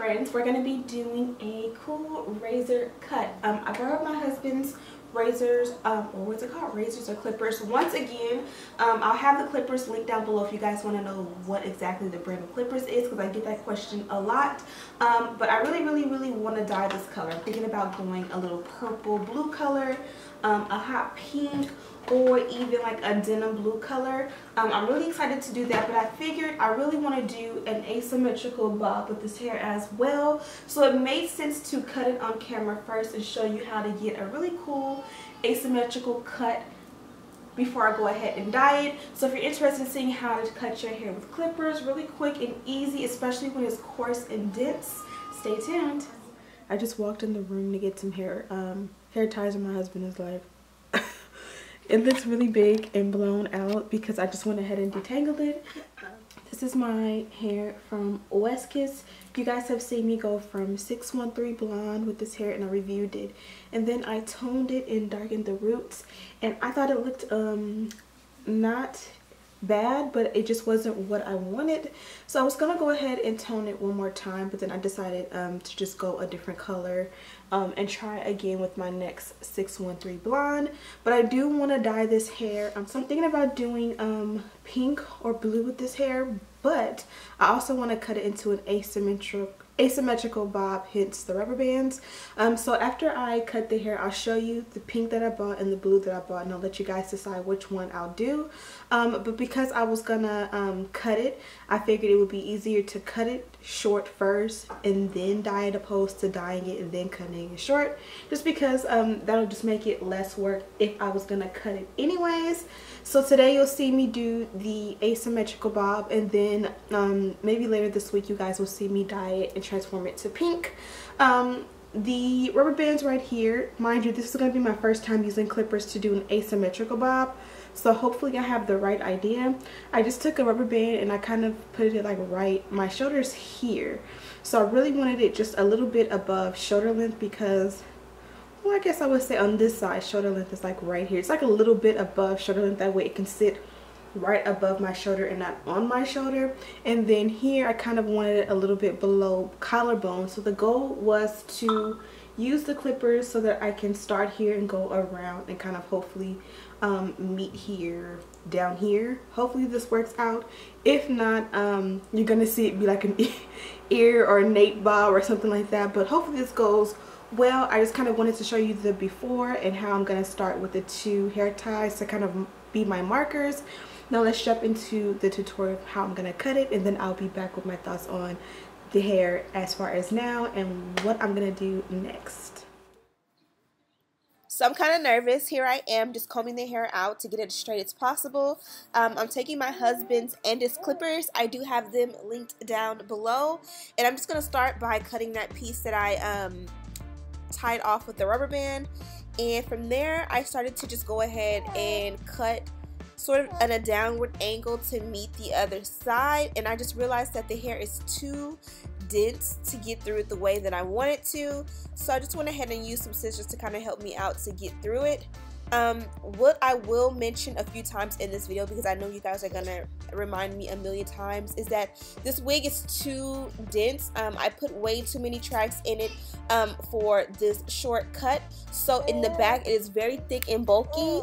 friends, we're going to be doing a cool razor cut. I borrowed my husband's razors, or what's it called, razors or clippers. Once again, I'll have the clippers linked down below if you guys want to know what exactly the brand of clippers is, because I get that question a lot. But I really want to dye this color. I'm thinking about going a little purple blue color, a hot pink, or even like a denim blue color. I'm really excited to do that, but I figured I really want to do an asymmetrical bob with this hair as well. So it made sense to cut it on camera first and show you how to get a really cool asymmetrical cut before I go ahead and dye it. So if you're interested in seeing how to cut your hair with clippers really quick and easy, especially when it's coarse and dense, stay tuned. I just walked in the room to get some hair ties, and my husband is like, it looks really big and blown out because I just went ahead and detangled it. This is my hair from Westkiss. You guys have seen me go from 613 blonde with this hair, and I reviewed it. And then I toned it and darkened the roots. And I thought it looked not bad, but it just wasn't what I wanted. So I was gonna go ahead and tone it one more time, but then I decided to just go a different color and try again with my next 613 blonde. But I do want to dye this hair. So I'm thinking about doing pink or blue with this hair, but I also want to cut it into an asymmetrical bob, hence the rubber bands. So after I cut the hair, I'll show you the pink that I bought and the blue that I bought, and I'll let you guys decide which one I'll do. But because I was gonna cut it, I figured it would be easier to cut it short first and then dye it, opposed to dyeing it and then cutting it short, just because that'll just make it less work if I was gonna cut it anyways. So today you'll see me do the asymmetrical bob, and then maybe later this week you guys will see me dye it and transform it to pink. The rubber bands right here, mind you, this is going to be my first time using clippers to do an asymmetrical bob, so hopefully I have the right idea. I just took a rubber band and I kind of put it like right, my shoulder's here, so I really wanted it just a little bit above shoulder length, because, well, I guess I would say on this side shoulder length is like right here. It's like a little bit above shoulder length, that way it can sit right above my shoulder and not on my shoulder. And then here I kind of wanted it a little bit below collarbone. So the goal was to use the clippers so that I can start here and go around and kind of hopefully meet here, down here. Hopefully this works out. If not, you're gonna see it be like an ear or a nape bob or something like that, but hopefully this goes well. I just kind of wanted to show you the before and how I'm gonna start with the two hair ties to kind of be my markers. Now let's jump into the tutorial of how I'm gonna cut it, and then I'll be back with my thoughts on the hair as far as now and what I'm gonna do next. So I'm kind of nervous. Here I am just combing the hair out to get it as straight as possible. I'm taking my husband's and his clippers. I do have them linked down below, and I'm just gonna start by cutting that piece that I tied off with the rubber band, and from there I started to just go ahead and cut sort of at a downward angle to meet the other side. And I just realized that the hair is too dense to get through it the way that I want it to, so I just went ahead and used some scissors to kind of help me out to get through it. What I will mention a few times in this video, because I know you guys are gonna remind me a million times, is that this wig is too dense. I put way too many tracks in it for this short cut, so in the back it is very thick and bulky.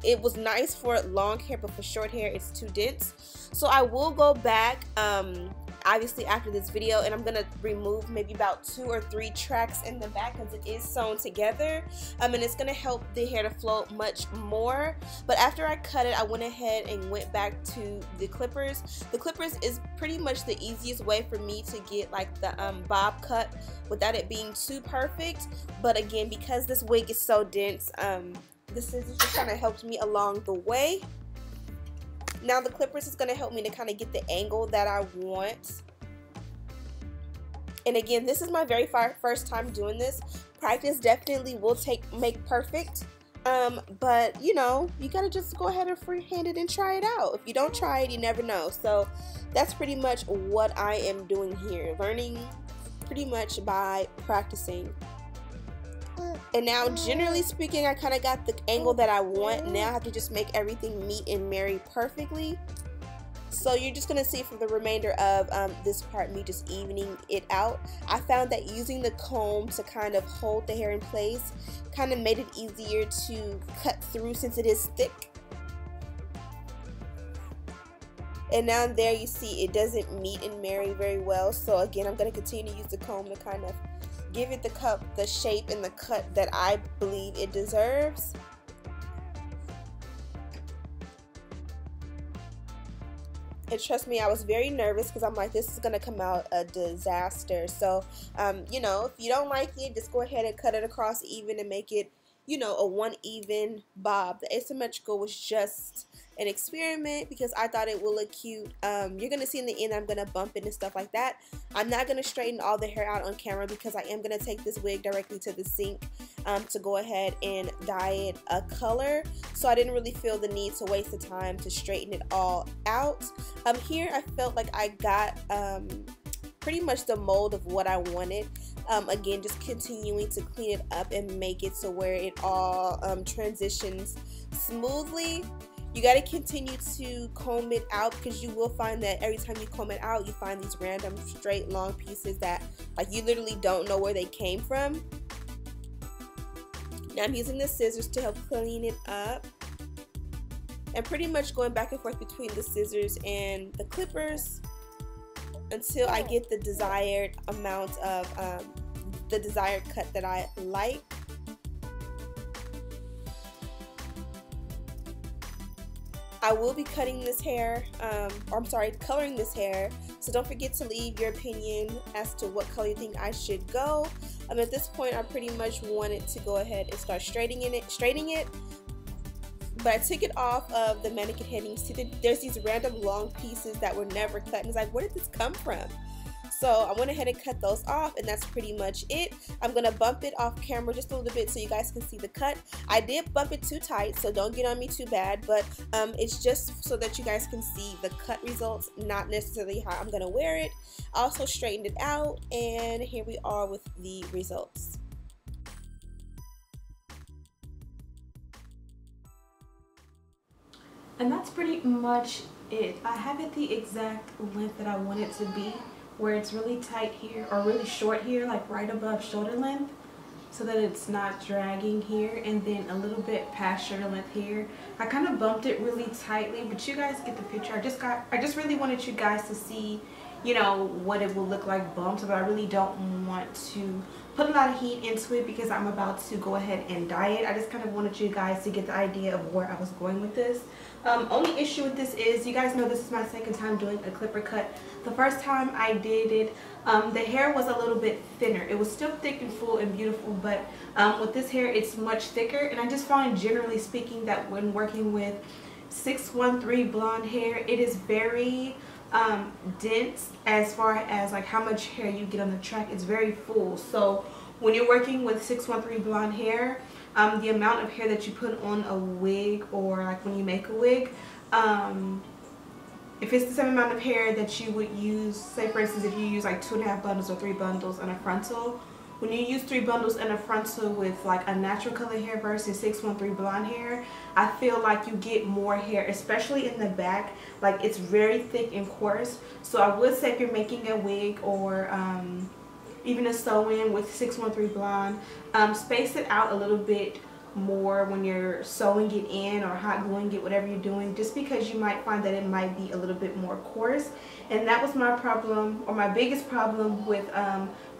It was nice for long hair, but for short hair it's too dense. So I will go back obviously after this video, and I'm gonna remove maybe about 2 or 3 tracks in the back because it is sewn together, and it's gonna help the hair to flow much more. But after I cut it, I went ahead and went back to the clippers. The clippers is pretty much the easiest way for me to get like the bob cut without it being too perfect. But again, because this wig is so dense, the scissors just kind of helped me along the way. Now the clippers is going to help me to kind of get the angle that I want. And again, this is my very first time doing this. Practice definitely will make perfect. But you know, you gotta just go ahead and freehand it and try it out. If you don't try it, you never know. So that's pretty much what I am doing here, learning pretty much by practicing. And now, generally speaking, I kind of got the angle that I want. Now I have to just make everything meet and marry perfectly. So you're just going to see from the remainder of this part me just evening it out. I found that using the comb to kind of hold the hair in place kind of made it easier to cut through since it is thick. And now there you see it doesn't meet and marry very well. So again, I'm going to continue to use the comb to kind of give it the shape and the cut that I believe it deserves. And trust me, I was very nervous because I'm like, this is going to come out a disaster. So, you know, if you don't like it, just go ahead and cut it across even and make it, you know, a one even bob. The asymmetrical was just an experiment because I thought it will look cute. You're going to see in the end I'm going to bump it and stuff like that. I'm not going to straighten all the hair out on camera because I am going to take this wig directly to the sink to go ahead and dye it a color. So I didn't really feel the need to waste the time to straighten it all out. Here I felt like I got pretty much the mold of what I wanted. Again, just continuing to clean it up and make it so where it all transitions smoothly. You got to continue to comb it out because you will find that every time you comb it out, you find these random straight long pieces that like you literally don't know where they came from. Now I'm using the scissors to help clean it up and pretty much going back and forth between the scissors and the clippers until I get the desired amount of the desired cut that I like. I will be cutting this hair, or I'm sorry, coloring this hair, so don't forget to leave your opinion as to what color you think I should go. At this point I pretty much wanted to go ahead and start straightening it, but I took it off of the mannequin head and you see that there's these random long pieces that were never cut and it's like, where did this come from? So I went ahead and cut those off and that's pretty much it. I'm going to bump it off camera just a little bit so you guys can see the cut. I did bump it too tight, so don't get on me too bad, but it's just so that you guys can see the cut results, not necessarily how I'm going to wear it. I also straightened it out and here we are with the results. And that's pretty much it. I have it the exact length that I want it to be, where it's really tight here or really short here, like right above shoulder length, so that it's not dragging here, and then a little bit past shoulder length here. I kind of bumped it really tightly, but you guys get the picture. I just really wanted you guys to see, you know, what it will look like bumped, but I really don't want to put a lot of heat into it because I'm about to go ahead and dye it. I just kind of wanted you guys to get the idea of where I was going with this. Only issue with this is, you guys know this is my second time doing a clipper cut. The first time I did it, the hair was a little bit thinner. It was still thick and full and beautiful, but with this hair it's much thicker, and I just found, generally speaking, that when working with 613 blonde hair, it is very dense as far as like how much hair you get on the track. It's very full. So when you're working with 613 blonde hair, the amount of hair that you put on a wig, or like when you make a wig, if it's the same amount of hair that you would use, say for instance if you use like 2.5 bundles or 3 bundles in a frontal, when you use 3 bundles in a frontal with like a natural color hair versus 613 blonde hair, I feel like you get more hair, especially in the back. Like it's very thick and coarse. So I would say if you're making a wig or even a sew-in with 613 blonde, space it out a little bit more when you're sewing it in or hot gluing it, whatever you're doing, just because you might find that it might be a little bit more coarse. And that was my problem, or my biggest problem with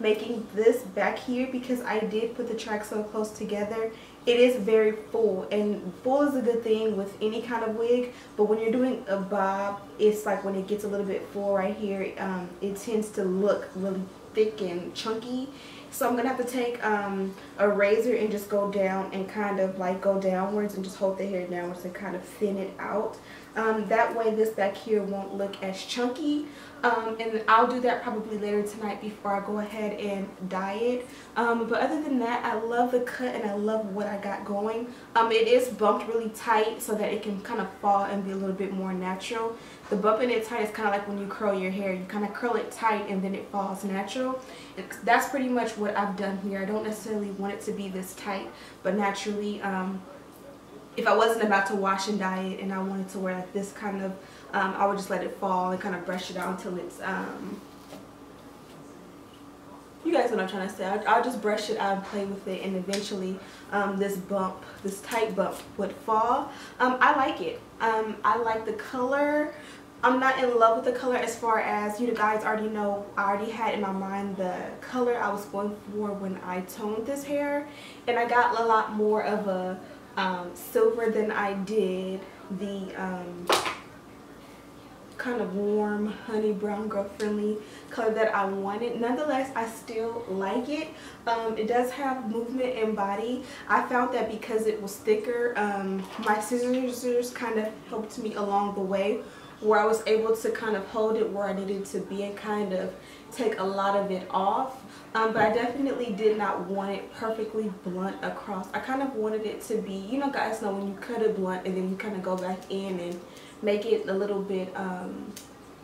making this back here, because I did put the tracks so close together. It is very full, and full is a good thing with any kind of wig, but when you're doing a bob, it's like when it gets a little bit full right here, it tends to look really thick and chunky. So I'm gonna have to take a razor and just go down and kind of like go downwards and just hold the hair downwards and kind of thin it out. That way this back here won't look as chunky. And I'll do that probably later tonight before I go ahead and dye it. But other than that, I love the cut and I love what I got going. It is bumped really tight so that it can kind of fall and be a little bit more natural. The bumping it tight is kind of like when you curl your hair. You kind of curl it tight and then it falls natural. That's pretty much what I've done here. I don't necessarily want it to be this tight, but naturally if I wasn't about to wash and dye it and I wanted to wear like this kind of, I would just let it fall and kind of brush it out until it's, you guys know what I'm trying to say. I'll just brush it out and play with it, and eventually this tight bump would fall. I like it. I like the color. I'm not in love with the color as far as, you guys already know, I already had in my mind the color I was going for when I toned this hair, and I got a lot more of a silver than I did the kind of warm honey brown girl friendly color that I wanted. Nonetheless, I still like it. It does have movement and body. I found that because it was thicker, my scissors kind of helped me along the way, where I was able to kind of hold it where I needed to be and kind of take a lot of it off. But I definitely did not want it perfectly blunt across. I kind of wanted it to be, you know, guys know when you cut it blunt and then you kind of go back in and make it a little bit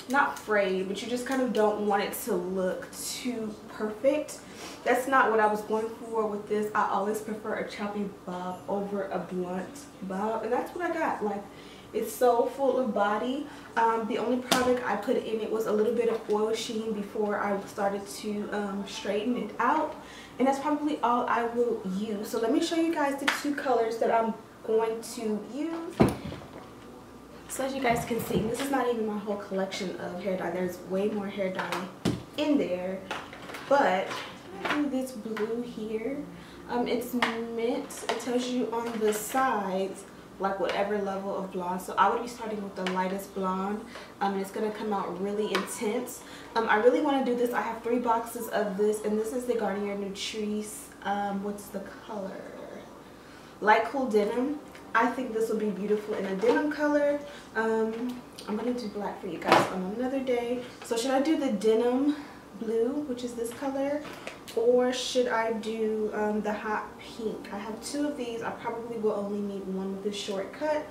not frayed, but you just kind of don't want it to look too perfect. That's not what I was going for with this. I always prefer a choppy bob over a blunt bob, and that's what I got. Like, it's so full of body. The only product I put in it was a little bit of oil sheen before I started to straighten it out, and that's probably all I will use. So let me show you guys the two colors that I'm going to use. So as you guys can see, this is not even my whole collection of hair dye. There's way more hair dye in there, but I do this blue here. It's mint. It tells you on the sides like whatever level of blonde. So I would be starting with the lightest blonde, and it's gonna come out really intense. I really want to do this. I have 3 boxes of this, and this is the Garnier Nutrice. What's the color? Light Cool Denim. I think this will be beautiful in a denim color. I'm gonna do black for you guys on another day. So should I do the denim blue, which is this color, or should I do the hot pink? I have 2 of these. I probably will only need one with this shortcut,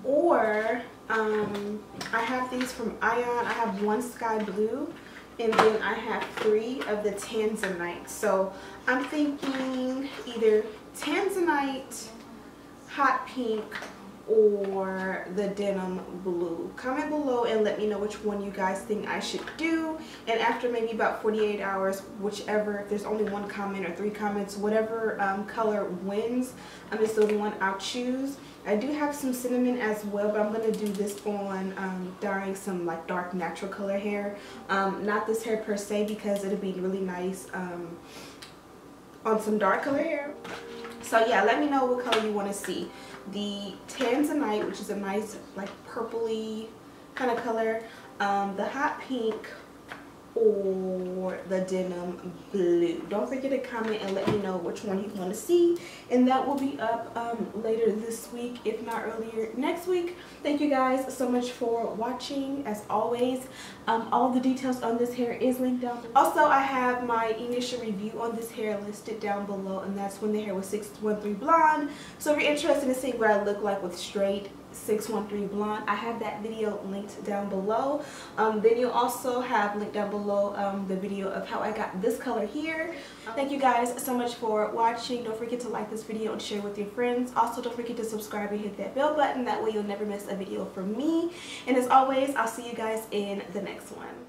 or I have these from Ion. I have 1 sky blue, and then I have 3 of the Tanzanite. So I'm thinking either Tanzanite, hot pink, or the denim blue. Comment below and let me know which one you guys think I should do, and after maybe about 48 hours, whichever, if there's only 1 comment or 3 comments, whatever color wins, is the one I'll choose. I do have some cinnamon as well, but I'm going to do this on dyeing some like dark natural color hair. Not this hair per se, because it'll be really nice on some dark color hair. So yeah, let me know what color you want to see. The Tanzanite, which is a nice like purpley kind of color, the hot pink, or the denim blue. Don't forget to comment and let me know which one you want to see, and that will be up later this week, if not earlier next week. Thank you guys so much for watching. As always, all the details on this hair is linked down below. Also, I have my initial review on this hair listed down below, and that's when the hair was 613 blonde. So if you're interested in seeing what I look like with straight 613 blonde, I have that video linked down below. Then you'll also have linked down below the video of how I got this color here. Thank you guys so much for watching. Don't forget to like this video and share with your friends. Also, don't forget to subscribe and hit that bell button. That way you'll never miss a video from me. And as always, I'll see you guys in the next one.